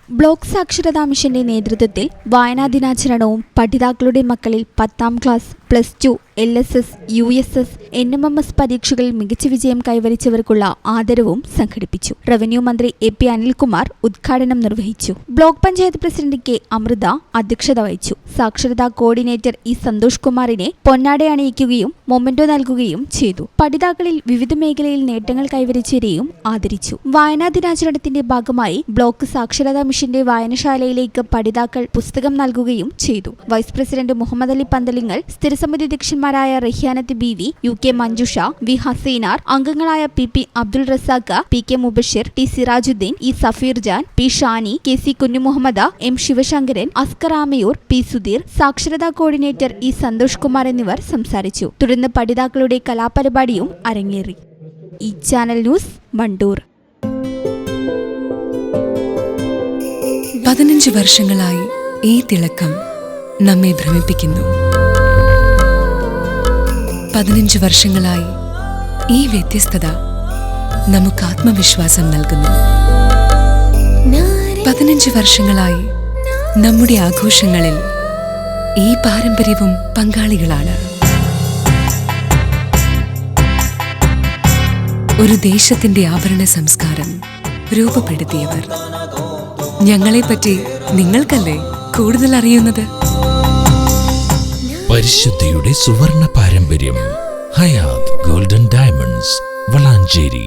Block സാക്ഷരതാ മിഷന്റെ നേതൃത്വത്തിൽ വായനാ ദിനാചരണവും പഠിതാക്കളുടെ മക്കളിൽ 10ാം ക്ലാസ്, +2, LSS, USS, NMMS പരീക്ഷകളിൽ മികച്ച വിജയം കൈവരിച്ചവർക്കുള്ള ആദരവും സംഘടിപ്പിച്ചു. റവന്യൂ മന്ത്രി AP അനിൽകുമാർ ഉദ്ഘാടനം നിർവഹിച്ചു. Block panchayat president K Amrutha അധ്യക്ഷത വഹിച്ചു. സാക്ഷരതാ കോർഡിനേറ്റർ E സന്തോഷ് കുമാറിനെ പൊന്നാട അണിയിക്കുകയും മൊമെന്റോ നൽകുകയും ചെയ്തു. പഠിതാക്കളിൽ വിവിധ മേഖലയിൽ നേട്ടങ്ങൾ കൈവരിച്ചവരെയും ആദരിച്ചു. വായനാ ദിനാചരണത്തിന്റെ ഭാഗമായി ബ്ലോക്ക് സാക്ഷരതാ മിഷന്റെ വായനശാലയിലേക്ക് പഠിതാക്കൾ പുസ്തകം നൽകുകയും ചെയ്തു. വൈസ് പ്രസിഡന്റ് മുഹമ്മദ് അലി പന്തലിങ്ങൽ, സ്ഥിരസമിതി അധ്യക്ഷന്മാരായ Rahiyanath BV, UK Manjusha, V Haseenar, അംഗങ്ങളായ PP Abdul Razak, PK Mubashir, T Sirajuddin, E Safeer Jan, P Shani, KC Kunjumuhammad, M Sivasankaran, Askar Amayur, P Sudheer, സാക്ഷരതാ കോർഡിനേറ്റർ E സന്തോഷ് കുമാർ എന്നിവർ സംസാരിച്ചു. തുടർന്ന് പഠിതാക്കളുടെ കലാപരിപാടിയും അരങ്ങേറി. ഈ ചാനൽ ന്യൂസ് വണ്ടൂർ. 15 വർഷങ്ങളായി ഈ തിളക്കം നമ്മെ ഭ്രമിപ്പിക്കുന്നു. 15 വർഷങ്ങളായി ഈ വ്യത്യസ്തത നമുക്ക് ആത്മവിശ്വാസം നൽകുന്നു. 15 വർഷങ്ങളായി നമ്മുടെ ആഘോഷങ്ങളിൽ ഈ പാരമ്പര്യവും പങ്കാളികളാണ്. ഒരു ദേശത്തിന്റെ ആഭരണ സംസ്കാരം രൂപപ്പെടുത്തിയവർ. ഞങ്ങളെപ്പറ്റി നിങ്ങൾക്കല്ലേ കൂടുതൽ അറിയുന്നത്? പരിശുദ്ധിയുടെ സുവർണ പാരമ്പര്യം. Hayath golden diamonds, Valanchery.